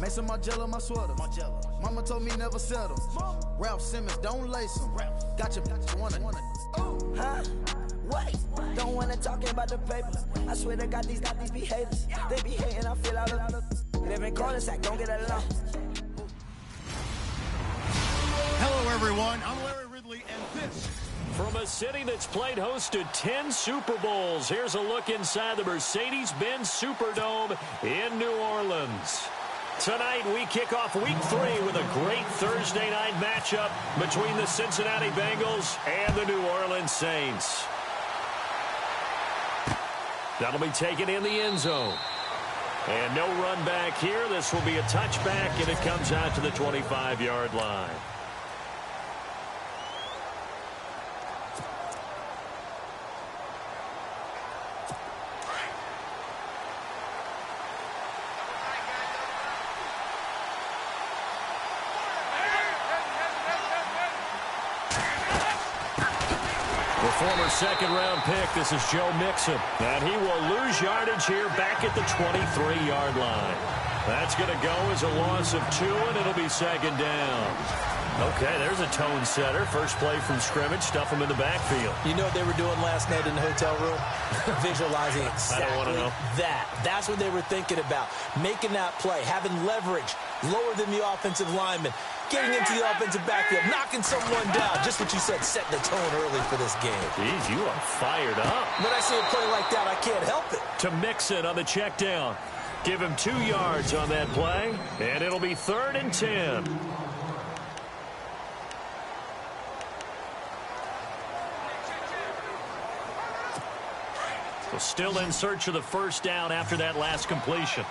Mason Margiela, my sweater. Mama told me never settle. Ralph Simmons, don't lace him. Got your wanna. Huh? Wait, don't wanna talk about the paper. I swear they got these be haters. They be hating, I feel out of. They been cul-de-sac, don't get along. Hello, everyone. I'm Larry Ridley, and this. From a city that's played host to 10 Super Bowls, here's a look inside the Mercedes-Benz Superdome in New Orleans. Tonight, we kick off Week 3 with a great Thursday night matchup between the Cincinnati Bengals and the New Orleans Saints. That'll be taken in the end zone. And no run back here. This will be a touchback, and it comes out to the 25-yard line. Former second-round pick, this is Joe Mixon. And he will lose yardage here back at the 23-yard line. That's going to go as a loss of 2, and it'll be second down. Okay, there's a tone setter. First play from scrimmage, stuff him in the backfield. You know what they were doing last night in the hotel room? Visualizing exactly I don't want to know. that. That's what they were thinking about. Making that play, having leverage, lower than the offensive lineman, getting into the offensive backfield, knocking someone down. Just what you said, setting the tone early for this game. Jeez, you are fired up. When I see a play like that, I can't help it. To Mixon on the check down. Give him 2 yards on that play, and it'll be 3rd and 10. So still in search of the first down after that last completion.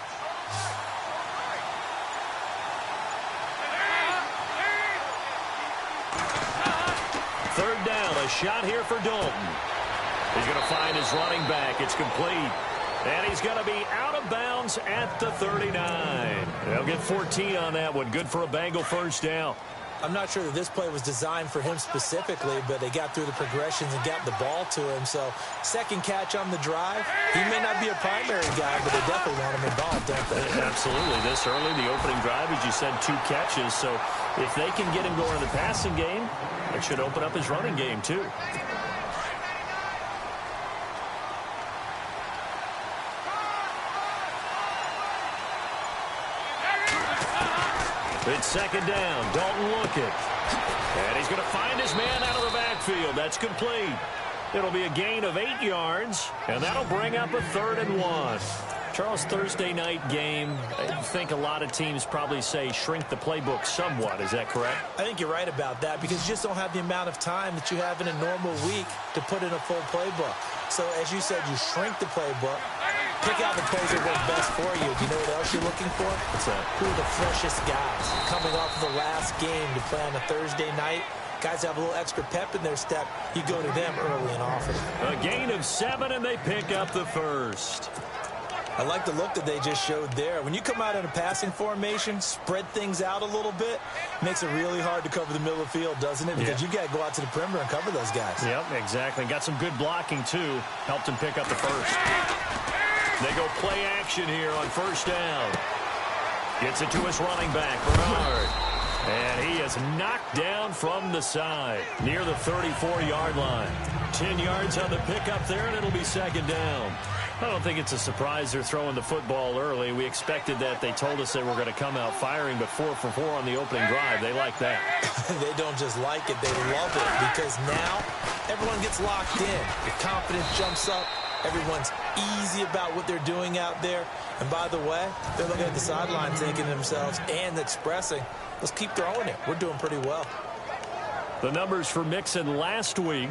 Third down, a shot here for Dalton. He's going to find his running back. It's complete. And he's going to be out of bounds at the 39. They'll get 14 on that one. Good for a Bengal first down. I'm not sure that this play was designed for him specifically, but they got through the progressions and got the ball to him. So, second catch on the drive. He may not be a primary guy, but they definitely want him involved, don't they? Absolutely. This early, the opening drive, as you said, 2 catches. So, if they can get him going in the passing game, it should open up his running game, too. It's second down. Dalton looking. And he's going to find his man out of the backfield. That's complete. It'll be a gain of 8 yards, and that'll bring up a 3rd and 1. Charles, Thursday night game, I think a lot of teams probably say shrink the playbook somewhat. Is that correct? I think you're right about that because you just don't have the amount of time that you have in a normal week to put in a full playbook. So, as you said, you shrink the playbook. Pick out the plays that work best for you. Do you know what else you're looking for? What's that? Who are the freshest guys coming off of the last game to play on a Thursday night? Guys have a little extra pep in their step. You go to them early and often. A gain of 7, and they pick up the first. I like the look that they just showed there. When you come out in a passing formation, spread things out a little bit, makes it really hard to cover the middle of the field, doesn't it? Because you got to go out to the perimeter and cover those guys. Yep, exactly. Got some good blocking, too. Helped him pick up the first. They go play action here on first down. Gets it to his running back, Bernard. And he is knocked down from the side near the 34-yard line. 10 yards on the pickup there, and it'll be second down. I don't think it's a surprise they're throwing the football early. We expected that. They told us they were going to come out firing, but 4 for 4 on the opening drive. They like that. They don't just like it, they love it, because now everyone gets locked in. The confidence jumps up. Everyone's easy about what they're doing out there. And by the way, they're looking at the sideline thinking to themselves and expressing, let's keep throwing it. We're doing pretty well. The numbers for Mixon last week,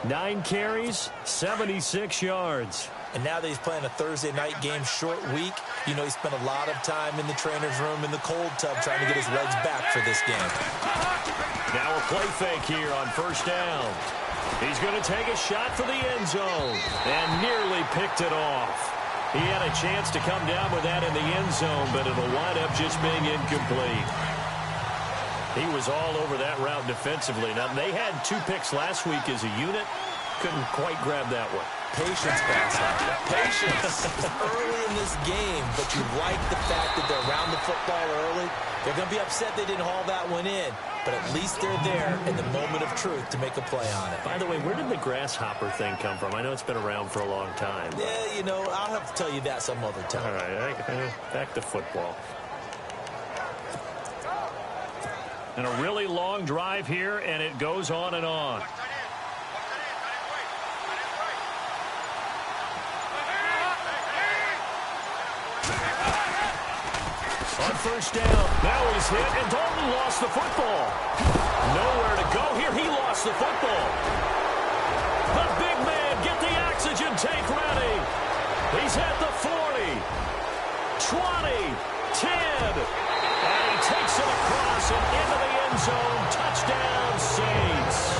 9 carries, 76 yards. And now that he's playing a Thursday night game, short week, you know he spent a lot of time in the trainer's room in the cold tub trying to get his legs back for this game. Now a play fake here on first down. He's going to take a shot for the end zone and nearly picked it off. He had a chance to come down with that in the end zone, but it'll wind up just being incomplete. He was all over that route defensively. Now, they had 2 picks last week as a unit. Couldn't quite grab that one. patience, Bassett. Patience is early in this game, but you like the fact that they're around the football early. They're going to be upset they didn't haul that one in, but at least they're there in the moment of truth to make a play on it. By the way, where did the grasshopper thing come from? I know it's been around for a long time. Yeah, you know, I'll have to tell you that some other time. All right, back to football. And a really long drive here, and it goes on and on. On first down, now he's hit, and Dalton lost the football. Nowhere to go here. He lost the football. The big man, get the oxygen tank ready. He's at the 40, 20, 10, and he takes it across and into the end zone. Touchdown, Saints.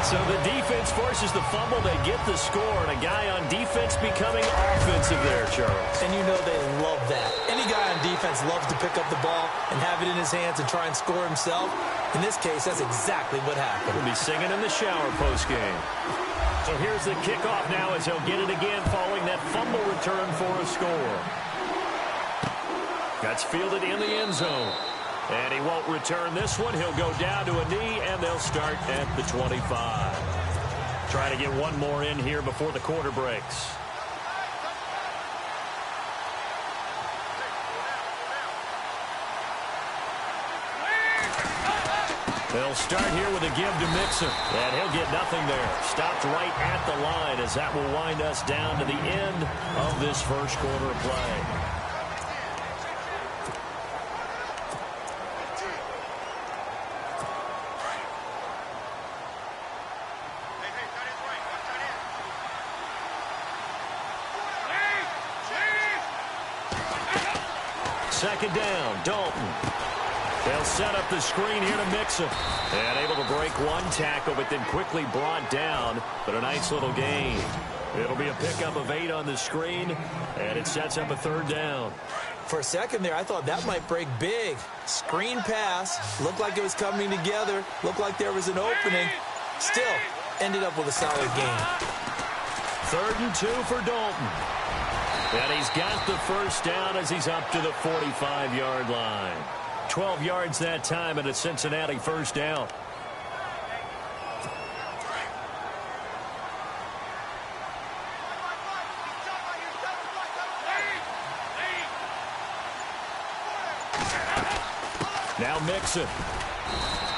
So the defense forces the fumble. They get the score, and a guy on defense becoming offensive there, Charles. And you know they love that. Any guy on defense loves to pick up the ball and have it in his hands and try and score himself. In this case, that's exactly what happened. He'll be singing in the shower post-game. So here's the kickoff now as he'll get it again following that fumble return for a score. That's fielded in the end zone. And he won't return this one. He'll go down to a knee, and they'll start at the 25. Try to get one more in here before the quarter breaks. They'll start here with a give to Mixon, and he'll get nothing there. Stopped right at the line as that will wind us down to the end of this first quarter of play. Second down, Dalton. They'll set up the screen here to Mixon. And able to break one tackle, but then quickly brought down. But a nice little gain. It'll be a pickup of 8 on the screen, and it sets up a third down. For a second there, I thought that might break big. Screen pass. Looked like it was coming together. Looked like there was an opening. Still, ended up with a solid gain. 3rd and 2 for Dalton. And he's got the first down as he's up to the 45-yard line. 12 yards that time and a Cincinnati first down. Now Mixon.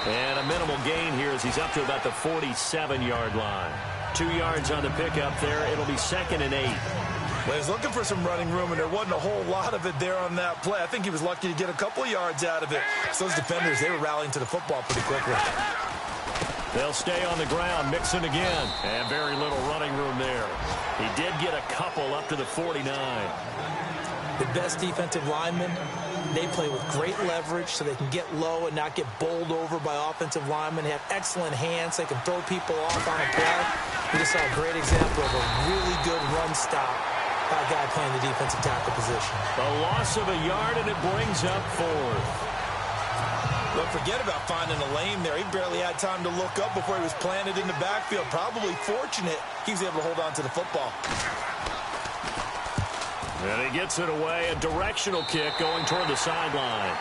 And a minimal gain here as he's up to about the 47-yard line. 2 yards on the pickup there. It'll be 2nd and 8. Well, he's looking for some running room, and there wasn't a whole lot of it there on that play. I think he was lucky to get a couple of yards out of it. So those defenders, they were rallying to the football pretty quickly. They'll stay on the ground. Mixon again. And very little running room there. He did get a couple up to the 49. The best defensive linemen, they play with great leverage so they can get low and not get bowled over by offensive linemen. They have excellent hands. They can throw people off on a play. We just saw a great example of a really good run stop by a guy playing the defensive tackle position. A loss of a yard, and it brings up 4th. Look, forget about finding a lane there. He barely had time to look up before he was planted in the backfield. Probably fortunate he was able to hold on to the football. And he gets it away. A directional kick going toward the sideline.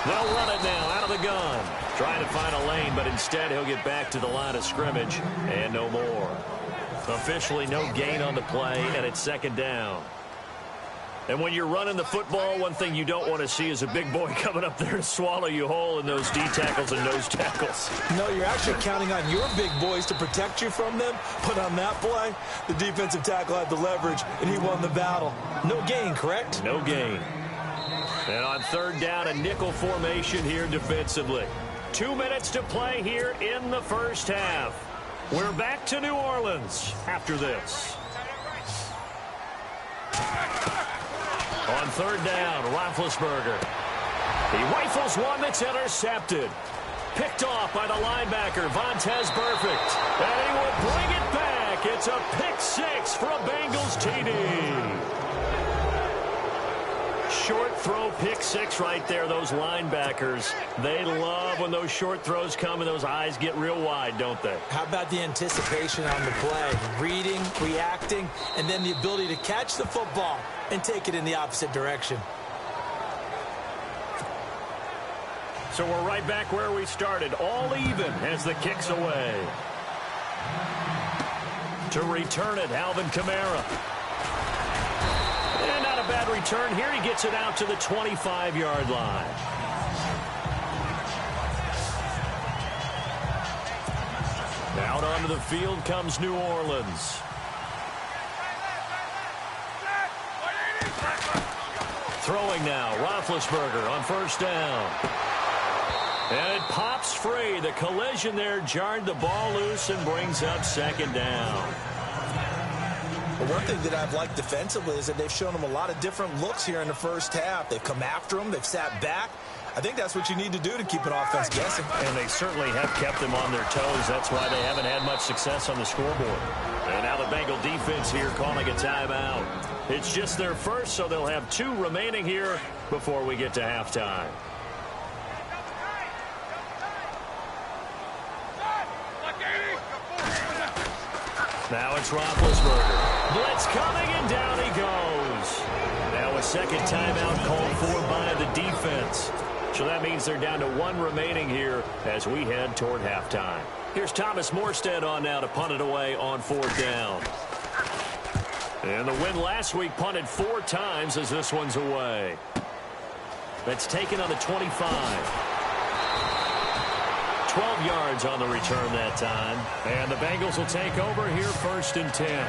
They'll run it now out of the gun. Trying to find a lane, but instead he'll get back to the line of scrimmage and no more. Officially no gain on the play, and it's 2nd down. And when you're running the football, one thing you don't want to see is a big boy coming up there to swallow you whole in those D tackles and nose tackles. No, you're actually counting on your big boys to protect you from them. But on that play, the defensive tackle had the leverage, and he won the battle. No gain, correct? No gain. And on 3rd down, a nickel formation here defensively. 2 minutes to play here in the first half. We're back to New Orleans after this. On third down, Roethlisberger. He rifles one that's intercepted. Picked off by the linebacker, Vontaze Burfict. And he will bring it back. It's a pick six for a Bengals TD. Short throw pick six right there. Those linebackers, they love when those short throws come and those eyes get real wide, don't they? How about the anticipation on the play? Reading, reacting, and then the ability to catch the football and take it in the opposite direction. So we're right back where we started, all even as the kick's away. To return it, Alvin Kamara. And not a bad return here. He gets it out to the 25-yard line. Out onto the field comes New Orleans. Throwing now, Roethlisberger on first down. And it pops free. The collision there jarred the ball loose and brings up second down. Well, one thing that I've liked defensively is that they've shown them a lot of different looks here in the first half. They've come after them. They've sat back. I think that's what you need to do to keep an offense guessing. And they certainly have kept them on their toes. That's why they haven't had much success on the scoreboard. And now the Bengal defense here calling a timeout. It's just their first, so they'll have 2 remaining here before we get to halftime. Now it's Roethlisberger. Blitz coming, and down he goes. Now a second timeout called for by the defense. So that means they're down to 1 remaining here as we head toward halftime. Here's Thomas Morstead on now to punt it away on 4th down. And the win last week punted 4 times as this one's away. That's taken on the 25. 12 yards on the return that time. And the Bengals will take over here 1st and 10.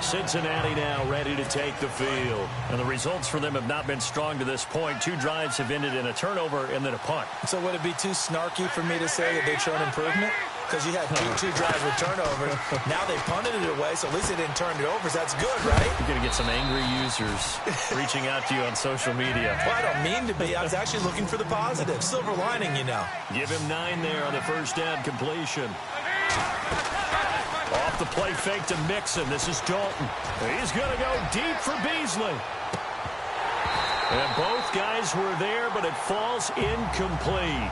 Cincinnati now ready to take the field. And the results for them have not been strong to this point. 2 drives have ended in a turnover and then a punt. So would it be too snarky for me to say that they've shown improvement? Because you had two drives with turnover. Now they punted it away, so at least they didn't turn it over. So that's good, right? You're going to get some angry users reaching out to you on social media. Well, I don't mean to be. I was actually looking for the positive. Silver lining, you know. Give him 9 there on the first down completion. Off the play fake to Mixon. This is Dalton. He's going to go deep for Beasley. And both guys were there, but it falls incomplete.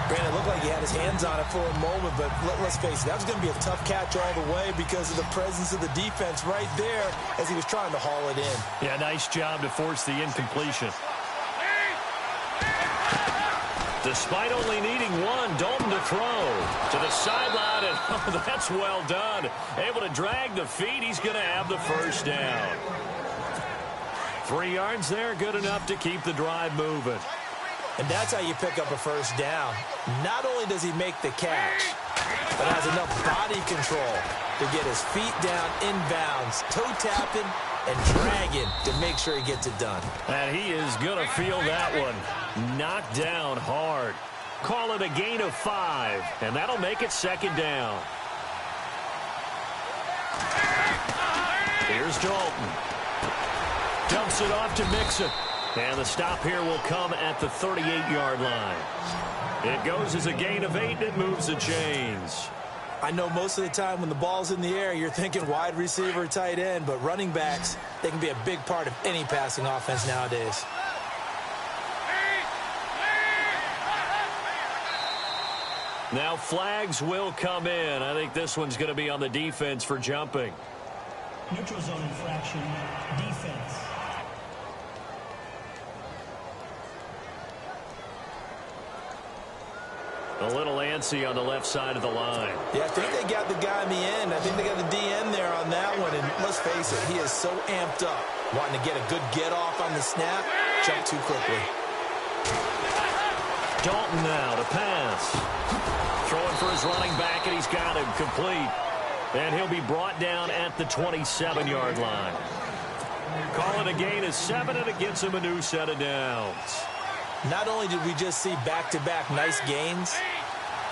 Brandon, it looked like he had his hands on it for a moment, but let's face it, that was going to be a tough catch all the way because of the presence of the defense right there as he was trying to haul it in. Yeah, nice job to force the incompletion. Despite only needing 1, Dalton to throw to the sideline, and oh, that's well done. Able to drag the feet. He's going to have the first down. 3 yards there, good enough to keep the drive moving. And that's how you pick up a first down. Not only does he make the catch, but has enough body control to get his feet down inbounds, toe tapping and dragging to make sure he gets it done. And he is going to feel that one. Knocked down hard. Call it a gain of 5, and that'll make it second down. Here's Dalton. Dumps it off to Mixon. And the stop here will come at the 38-yard line. It goes as a gain of 8, and it moves the chains. I know most of the time when the ball's in the air, you're thinking wide receiver, tight end, but running backs, they can be a big part of any passing offense nowadays. Now flags will come in. I think this one's going to be on the defense for jumping. Neutral zone infraction, defense. A little antsy on the left side of the line. Yeah, I think they got the guy in the end. I think they got the DN there on that one. And let's face it, he is so amped up, wanting to get a good get-off on the snap, jump too quickly. Dalton now to pass. Throwing for his running back, and he's got him complete. And he'll be brought down at the 27-yard line. Call it a gain of 7, and it gets him a new set of downs. Not only did we just see back-to-back nice gains,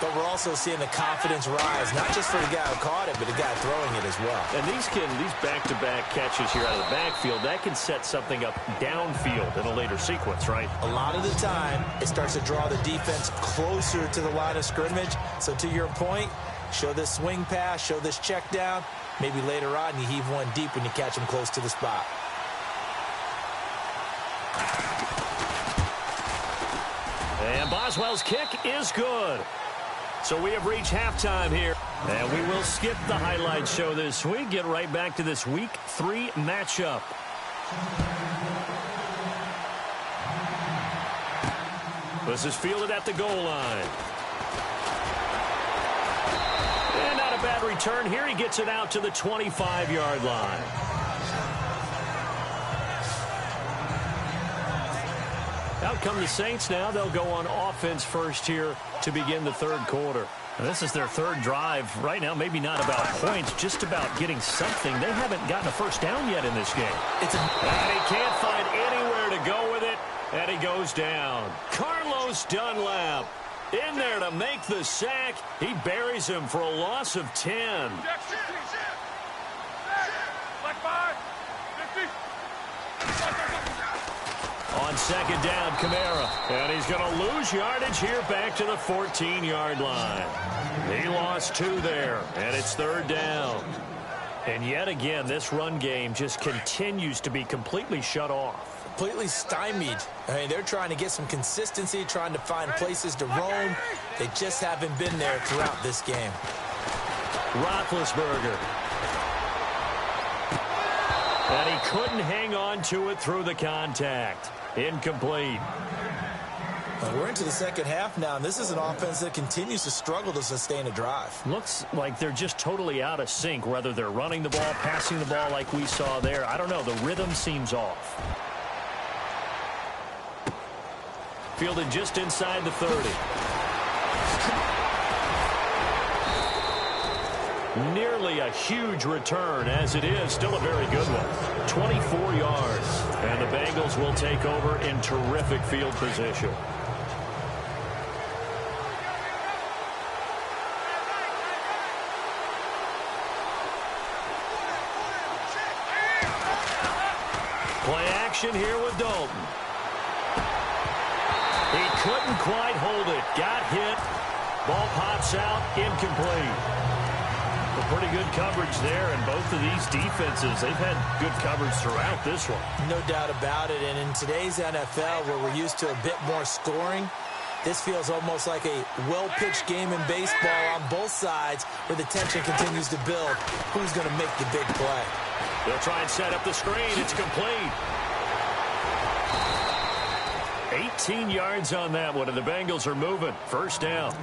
but we're also seeing the confidence rise, not just for the guy who caught it, but the guy throwing it as well. And these back-to-back catches here out of the backfield, that can set something up downfield in a later sequence, right? A lot of the time, it starts to draw the defense closer to the line of scrimmage. So to your point, show this swing pass, show this check down. Maybe later on you heave one deep when you catch him close to the spot. And Boswell's kick is good. So we have reached halftime here. And we will skip the highlight show this week. Get right back to this Week 3 matchup. This is fielded at the goal line. And not a bad return here. He gets it out to the 25-yard line. Out come the Saints now. They'll go on offense first here to begin the third quarter. And this is their third drive right now. Maybe not about points, just about getting something. They haven't gotten a first down yet in this game. And he can't find anywhere to go with it. And he goes down. Carlos Dunlap in there to make the sack. He buries him for a loss of 10. On second down, Kamara. And he's going to lose yardage here back to the 14-yard line. He lost 2 there, and it's third down. And yet again, this run game just continues to be completely shut off. Completely stymied. I mean, they're trying to get some consistency, trying to find places to roam. They just haven't been there throughout this game. Roethlisberger. And he couldn't hang on to it through the contact. Incomplete. We're into the second half now, and this is an offense that continues to struggle to sustain a drive. Looks like they're just totally out of sync, whether they're running the ball, passing the ball like we saw there. I don't know. The rhythm seems off. Fielded just inside the 30. Nearly a huge return, as it is still a very good one. 24 yards, and the Bengals will take over in terrific field position. Play action here with Dalton. He couldn't quite hold it. Got hit. Ball pops out. Incomplete. Pretty good coverage there, and both of these defenses, they've had good coverage throughout this one. No doubt about it, and in today's NFL, where we're used to a bit more scoring, this feels almost like a well-pitched game in baseball on both sides, where the tension continues to build. Who's going to make the big play? They'll try and set up the screen. It's complete. 18 yards on that one, and the Bengals are moving. First down.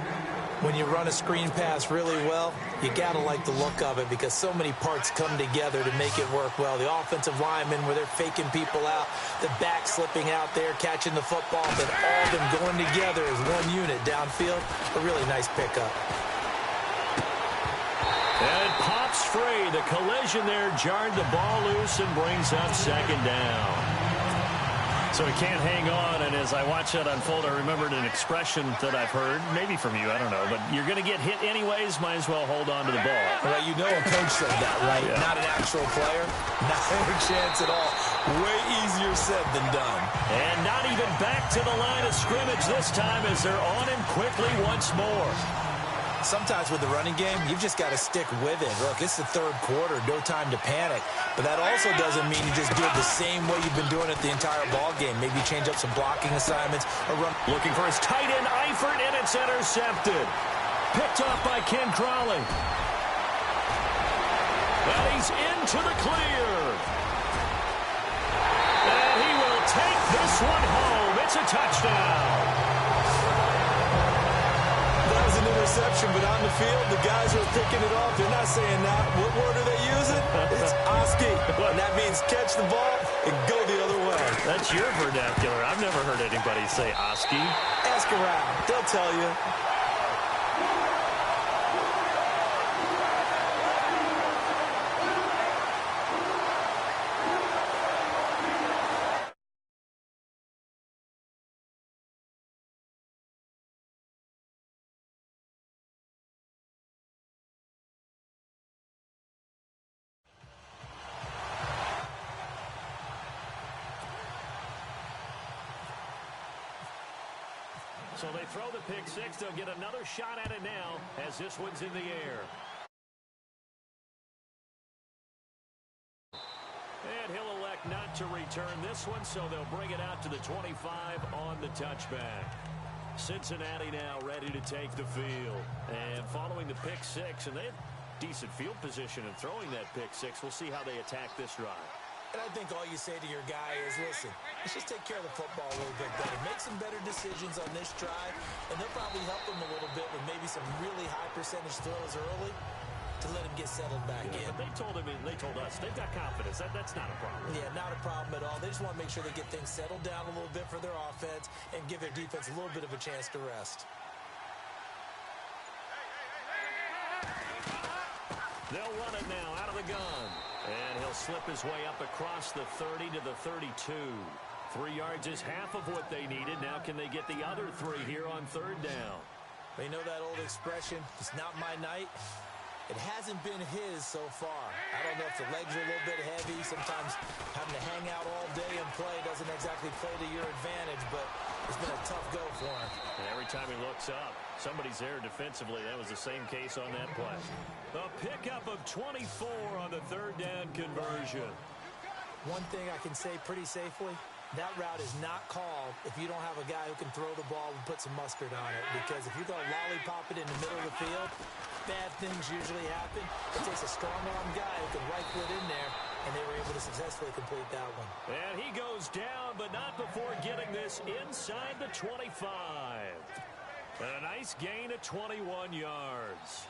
When you run a screen pass really well, you got to like the look of it because so many parts come together to make it work well. The offensive linemen, where they're faking people out, the back slipping out there, catching the football, but all of them going together as one unit downfield. A really nice pickup. And it pops free. The collision there jarred the ball loose and brings up second down. So he can't hang on, and as I watch that unfold, I remembered an expression that I've heard, maybe from you, I don't know, but you're going to get hit anyways, might as well hold on to the ball. Well, you know a coach said that, right? Yeah. Not an actual player. Not a chance at all. Way easier said than done. And not even back to the line of scrimmage this time as they're on him quickly once more. Sometimes with the running game, you've just got to stick with it. Look, it's the third quarter, no time to panic. But that also doesn't mean you just do it the same way you've been doing it the entire ball game. Maybe change up some blocking assignments or run. Looking for his tight end, Eifert, and it's intercepted. Picked off by Ken Crawley. And he's into the clear. And he will take this one home. It's a touchdown. Interception, but on the field, the guys who are picking it off, they're not saying that. What word are they using? It's Oski. And that means catch the ball and go the other way. That's your vernacular. I've never heard anybody say Oski. Ask around. They'll tell you. So they throw the pick six. They'll get another shot at it now as this one's in the air. And he'll elect not to return this one, so they'll bring it out to the 25 on the touchback. Cincinnati now ready to take the field. And following the pick six, and they have decent field position in throwing that pick six. We'll see how they attack this drive. And I think all you say to your guy is, listen, let's just take care of the football a little bit better. Make some better decisions on this drive, and they'll probably help him a little bit with maybe some really high percentage throws early to let him get settled back in. But they told him, and they told us, they've got confidence. That's not a problem. Yeah, not a problem at all. They just want to make sure they get things settled down a little bit for their offense and give their defense a little bit of a chance to rest. They'll run it now out of the gun. And he'll slip his way up across the 30 to the 32. 3 yards is half of what they needed. Now can they get the other 3 here on third down? You know that old expression, it's not my night. It hasn't been his so far. I don't know if the legs are a little bit heavy. Sometimes having to hang out all day and play doesn't exactly play to your advantage, but it's been a tough go for him. And every time he looks up, somebody's there defensively. That was the same case on that play. A pickup of 24 on the third down conversion. One thing I can say pretty safely, that route is not called if you don't have a guy who can throw the ball and put some mustard on it. Because if you're going to lollipop it in the middle of the field, bad things usually happen. It takes a strong-arm guy who can rifle it in there, and they were able to successfully complete that one. And he goes down, but not before getting this inside the 25. And a nice gain of 21 yards.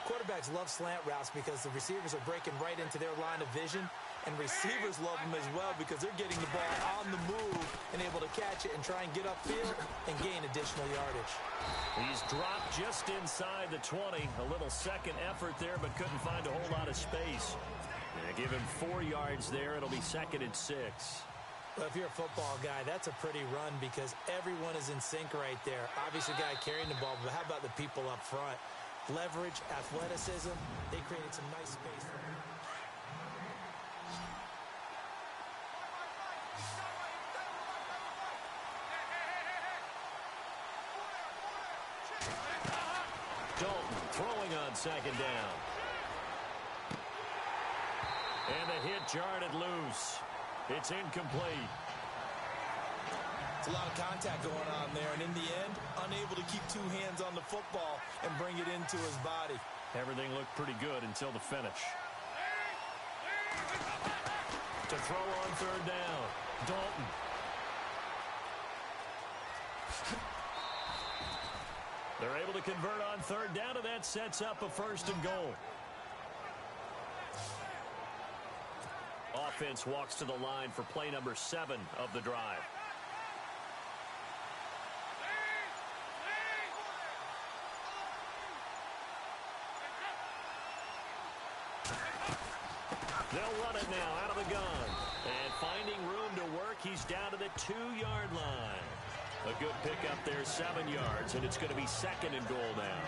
Quarterbacks love slant routes because the receivers are breaking right into their line of vision, and receivers love them as well because they're getting the ball on the move and able to catch it and try and get upfield and gain additional yardage. He's dropped just inside the 20. A little second effort there, but couldn't find a whole lot of space. And give him 4 yards there. It'll be 2nd and 6. Well, if you're a football guy, that's a pretty run because everyone is in sync right there. Obviously, the guy carrying the ball, but how about the people up front? Leverage, athleticism, they created some nice space for him. Dalton throwing on 2nd down. And the hit jarred it loose. It's incomplete. It's a lot of contact going on there, and in the end, unable to keep 2 hands on the football and bring it into his body. Everything looked pretty good until the finish. To throw on 3rd down, Dalton. They're able to convert on 3rd down, and that sets up a 1st and goal. Offense walks to the line for play number 7 of the drive. They'll run it now out of the gun. And finding room to work, he's down to the 2-yard line. A good pickup there, 7 yards, and it's going to be 2nd and goal now.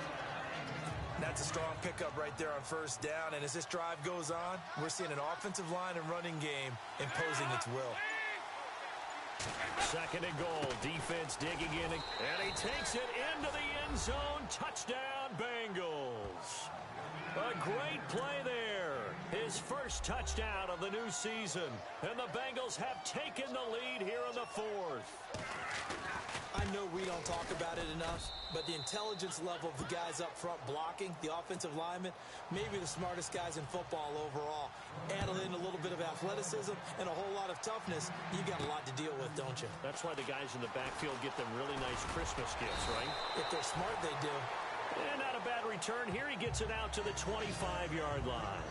That's a strong pickup right there on 1st down, and as this drive goes on, we're seeing an offensive line and running game imposing its will. 2nd and goal, defense digging in, and he takes it into the end zone. Touchdown, Bengals. A great play there. His first touchdown of the new season. And the Bengals have taken the lead here in the 4th. I know we don't talk about it enough, but the intelligence level of the guys up front blocking, the offensive linemen, maybe the smartest guys in football overall. Add in a little bit of athleticism and a whole lot of toughness, you got a lot to deal with, don't you? That's why the guys in the backfield get them really nice Christmas gifts, right? If they're smart, they do. And not a bad return here. He gets it out to the 25-yard line.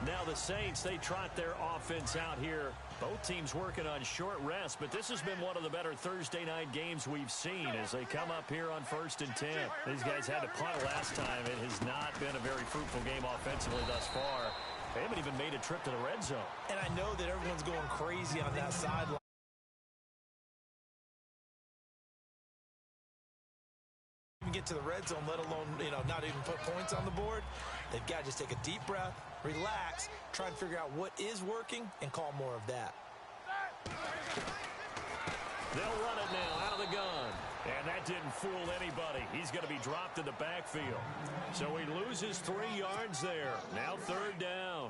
Now the Saints, they trot their offense out here. Both teams working on short rest, but this has been one of the better Thursday night games we've seen as they come up here on 1st and 10. These guys had to punt last time. It has not been a very fruitful game offensively thus far. They haven't even made a trip to the red zone. And I know that everyone's going crazy on that sideline. Get to the red zone, let alone, not even put points on the board. They've got to just take a deep breath, relax, try and figure out what is working, and call more of that. They'll run it now out of the gun. And that didn't fool anybody. He's going to be dropped in the backfield. So he loses 3 yards there. Now 3rd down.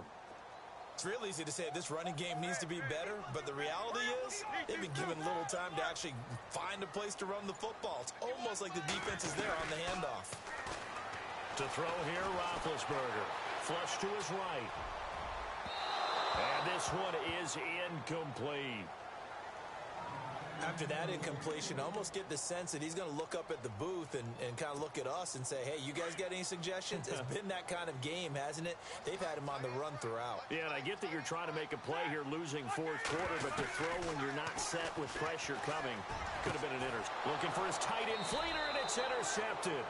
It's real easy to say this running game needs to be better, but the reality is they've been given little time to actually find a place to run the football. It's almost like the defense is there on the handoff. To throw here, Roethlisberger. Flush to his right. And this one is incomplete. After that incompletion, I almost get the sense that he's going to look up at the booth and kind of look at us and say, hey, you guys got any suggestions? It's been that kind of game, hasn't it? They've had him on the run throughout. Yeah, and I get that you're trying to make a play here losing 4th quarter, but to throw when you're not set with pressure coming could have been an interception. Looking for his tight end fleeter, and it's intercepted.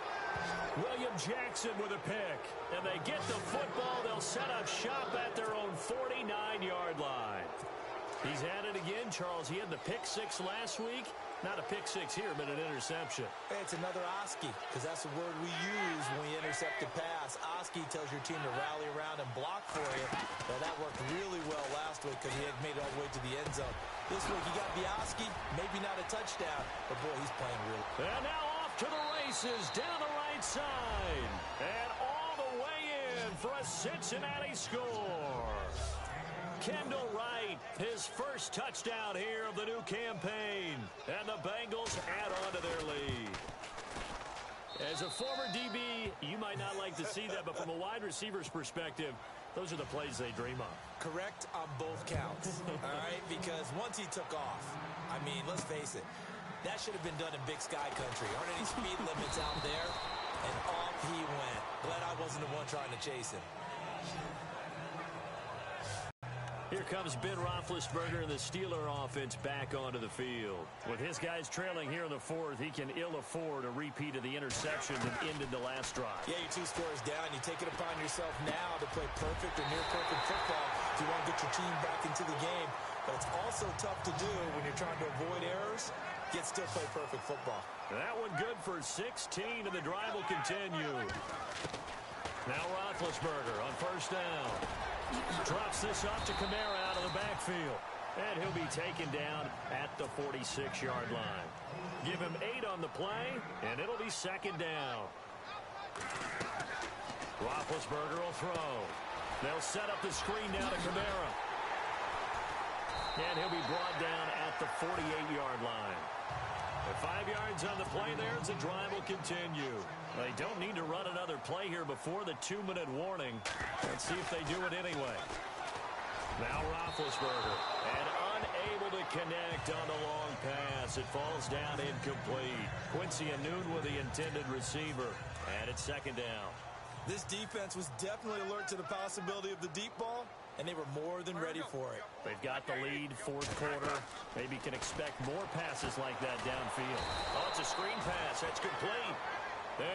William Jackson with a pick. And they get the football. They'll set up shop at their own 49-yard line. He's had it again, Charles. He had the pick 6 last week. Not a pick 6 here, but an interception. Hey, it's another Oski, because that's the word we use when we intercept a pass. Oski tells your team to rally around and block for you. Well, that worked really well last week because he had made it all the way to the end zone. This week he got the Oski, maybe not a touchdown, but boy, he's playing really. And now off to the races down the right side. And all the way in for a Cincinnati score. Kendall Wright, his first touchdown here of the new campaign. And the Bengals add on to their lead. As a former DB, you might not like to see that, but from a wide receiver's perspective, those are the plays they dream of. Correct on both counts, all right? Because once he took off, I mean, let's face it, that should have been done in Big Sky country. Aren't any speed limits out there? And off he went. Glad I wasn't the one trying to chase him. Here comes Ben Roethlisberger and the Steeler offense back onto the field. With his guys trailing here in the 4th, he can ill afford a repeat of the interception that ended the last drive. Yeah, you're 2 scores down. You take it upon yourself now to play perfect or near-perfect football if you want to get your team back into the game. But it's also tough to do when you're trying to avoid errors, yet still play perfect football. That one good for 16, and the drive will continue. Now Roethlisberger on 1st down. Drops this off to Kamara out of the backfield. And he'll be taken down at the 46-yard line. Give him 8 on the play, and it'll be 2nd down. Roethlisberger will throw. They'll set up the screen now to Kamara. And he'll be brought down at the 48-yard line. With 5 yards on the play there, the drive will continue. They don't need to run another play here before the 2-minute warning. Let's see if they do it anyway. Now Roethlisberger, and unable to connect on the long pass. It falls down incomplete. Quincy Anoon with the intended receiver, and it's 2nd down. This defense was definitely alert to the possibility of the deep ball, and they were more than ready for it. They've got the lead, 4th quarter. Maybe can expect more passes like that downfield. Oh, it's a screen pass. That's complete.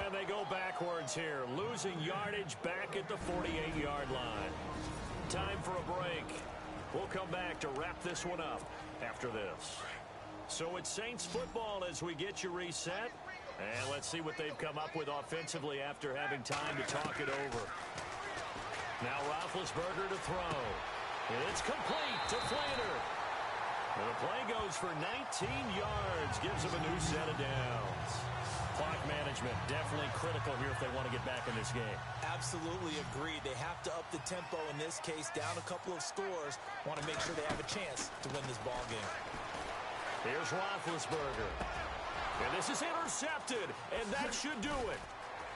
And they go backwards here, losing yardage back at the 48-yard line. Time for a break. We'll come back to wrap this one up after this. So it's Saints football as we get you reset. And let's see what they've come up with offensively after having time to talk it over. Now Roethlisberger to throw. It's complete to Flater. And the play goes for 19 yards. Gives him a new set of downs. Clock management definitely critical here if they want to get back in this game. Absolutely agreed. They have to up the tempo in this case. Down a couple of scores. Want to make sure they have a chance to win this ball game. Here's Roethlisberger. And this is intercepted. And that should do it.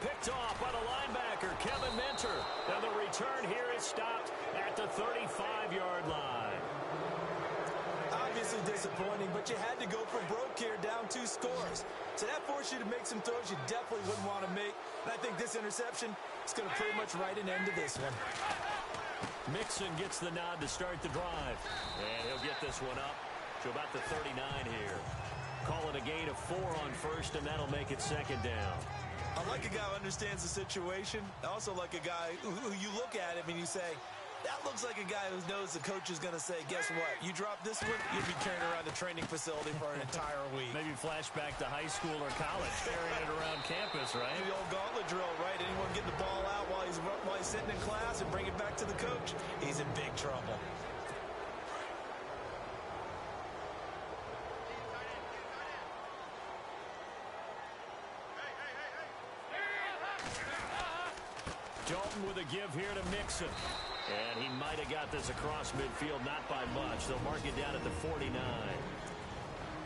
Picked off by the linebacker, Kevin Minter. And the return here is stopped at the 35-yard line. Obviously disappointing, but you had to go for broke here, down 2 scores. So that forced you to make some throws you definitely wouldn't want to make. And I think this interception is going to pretty much write an end to this one. Mixon gets the nod to start the drive. And he'll get this one up to about the 39 here. Call it a gain of 4 on 1st, and that'll make it 2nd down. I like a guy who understands the situation. I also like a guy who you look at him and you say, that looks like a guy who knows the coach is going to say, guess what? You drop this one, you'll be carrying around the training facility for an entire week. Maybe flashback to high school or college, carrying it around campus, right? The old gauntlet drill, right? Anyone getting the ball out while he's sitting in class and bring it back to the coach, he's in big trouble. Dalton with a give here to Mixon. And he might have got this across midfield, not by much. They'll mark it down at the 49.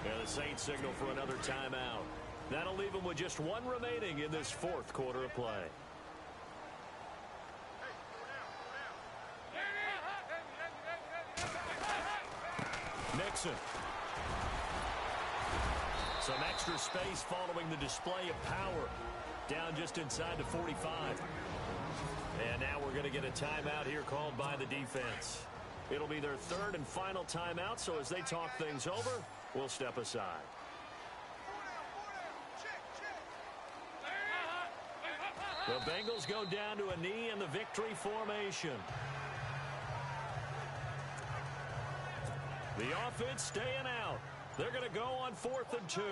And the Saints signal for another timeout. That'll leave them with just one remaining in this fourth quarter of play. Mixon. Some extra space following the display of power. Down just inside the 45. And now we're going to get a timeout here called by the defense. It'll be their third and final timeout, so as they talk things over, we'll step aside. The Bengals go down to a knee in the victory formation. The offense staying out. They're going to go on 4th and 2.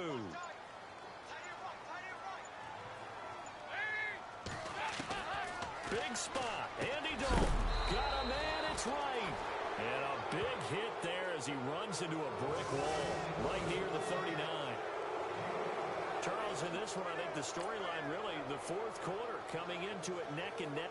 Big spot. Andy Dalton got a man. It's right. And a big hit there as he runs into a brick wall right near the 39. Charles, in this one, I think the storyline really, the fourth quarter, coming into it neck and neck.